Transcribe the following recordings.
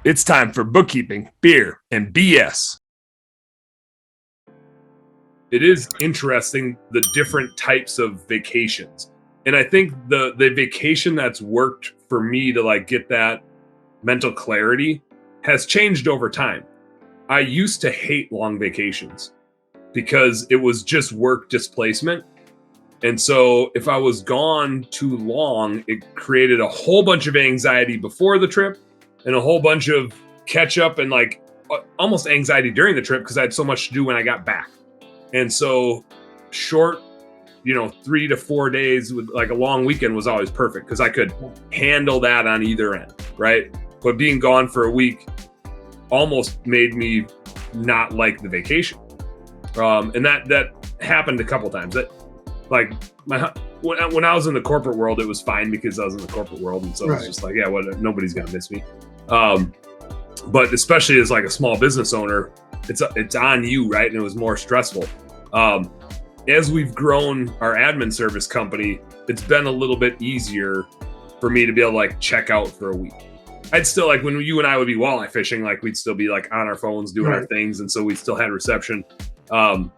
It's time for bookkeeping, beer, and BS. It is interesting, the different types of vacations. And I think the vacation that's worked for me to like get that mental clarity has changed over time. I used to hate long vacations because it was just work displacement. And so if I was gone too long, it created a whole bunch of anxiety before the trip and a whole bunch of catch up and like almost anxiety during the trip because I had so much to do when I got back. And so short, 3 to 4 days with like a long weekend was always perfect because I could handle that on either end, right? But being gone for a week almost made me not like the vacation. And that happened a couple times. That like when I was in the corporate world, it was fine because I was in the corporate world. And so it was just like, nobody's going to miss me. But especially as like a small business owner, it's on you, right? And it was more stressful. As we've grown our admin service company, it's been a little bit easier for me to be able to like check out for a week. I'd still like when you and I would be walleye fishing, like we'd still be like on our phones doing our things. And so we still had reception. And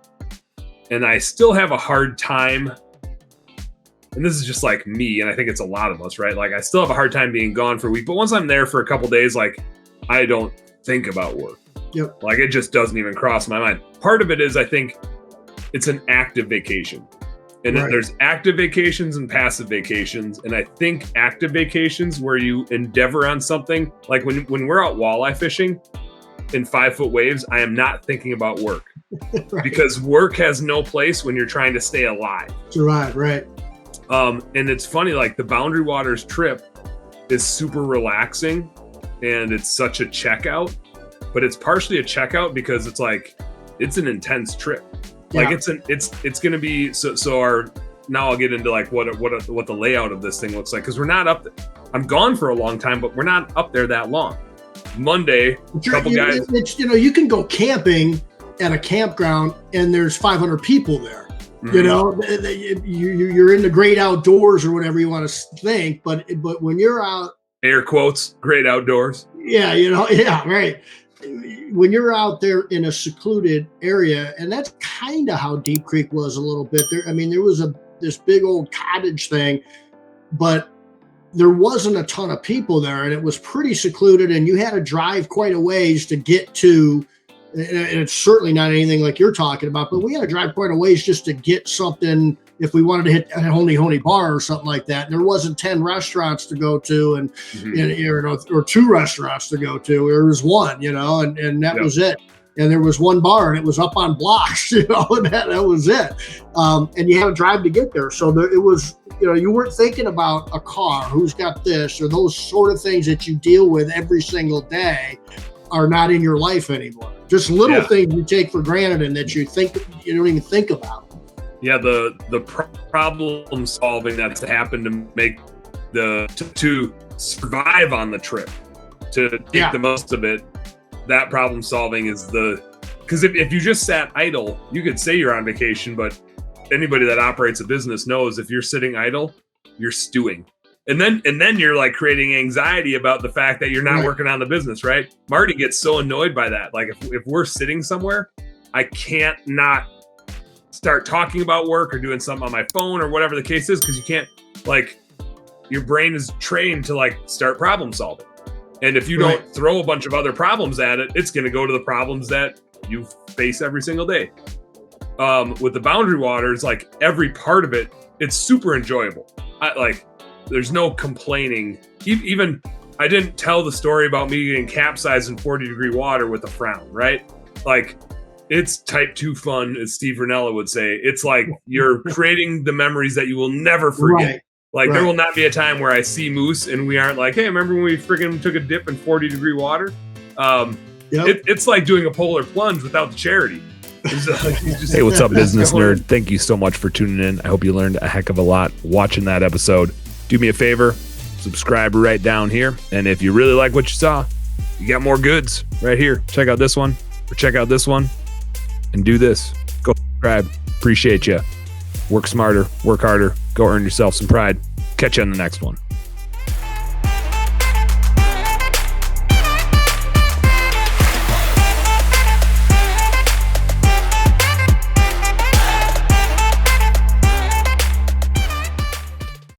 I still have a hard time. And this is just like me. And I think it's a lot of us, right? Like I still have a hard time being gone for a week, but once I'm there for a couple days, like I don't think about work. Yep. Like it just doesn't even cross my mind. Part of it is I think it's an active vacation. And then there's active vacations and passive vacations. And I think active vacations where you endeavor on something, like when we're out walleye fishing in 5-foot waves, I am not thinking about work because work has no place when you're trying to stay alive. Right. And it's funny, like the Boundary Waters trip is super relaxing and it's such a checkout, but it's partially a checkout because it's like, it's an intense trip. Like it's going to be, now I'll get into like what the layout of this thing looks like. Cause we're not up there. I'm gone for a long time, but we're not up there that long. Monday, couple guys. You can go camping at a campground and there's 500 people there. Mm-hmm. You're in the great outdoors or whatever you want to think, but when you're out, air quotes, great outdoors. Right. When you're out there in a secluded area, and that's kind of how Deep Creek was a little bit there. I mean, there was this big old cottage thing, but there wasn't a ton of people there, and it was pretty secluded, and you had to drive quite a ways to get to. And it's certainly not anything like you're talking about, but we had to drive quite a ways just to get something if we wanted to hit a Honey bar or something like that. And there wasn't 10 restaurants to go to and, or 2 restaurants to go to. There was one, and that was it. And there was one bar and it was up on blocks, and that was it. And you had to drive to get there. So it was, you weren't thinking about a car, who's got this, or those sort of things that you deal with every single day are not in your life anymore. Just little things you take for granted and that you don't even think about. Yeah, the problem solving that's happened to make to survive on the trip, to take the most of it, that problem solving is because if you just sat idle, you could say you're on vacation, but anybody that operates a business knows if you're sitting idle, you're stewing. And then you're like creating anxiety about the fact that you're not working on the business, right? Marty gets so annoyed by that. Like if we're sitting somewhere, I can't not start talking about work or doing something on my phone or whatever the case is, because you can't, like, your brain is trained to like start problem solving. And if you don't throw a bunch of other problems at it, it's going to go to the problems that you face every single day. With the Boundary Waters, like every part of it, it's super enjoyable. There's no complaining. Even I didn't tell the story about me getting capsized in 40-degree water with a frown, right? Like, it's type 2 fun, as Steve Ranella would say. It's like you're creating the memories that you will never forget. There will not be a time where I see moose and we aren't like, hey, remember when we freaking took a dip in 40-degree water? It's like doing a polar plunge without the charity. Hey, what's up, business nerd? Thank you so much for tuning in. I hope you learned a heck of a lot watching that episode. Do me a favor, subscribe right down here. And if you really like what you saw, you got more goods right here. Check out this one or check out this one and do this. Go subscribe. Appreciate you. Work smarter, work harder, go earn yourself some pride. Catch you on the next one.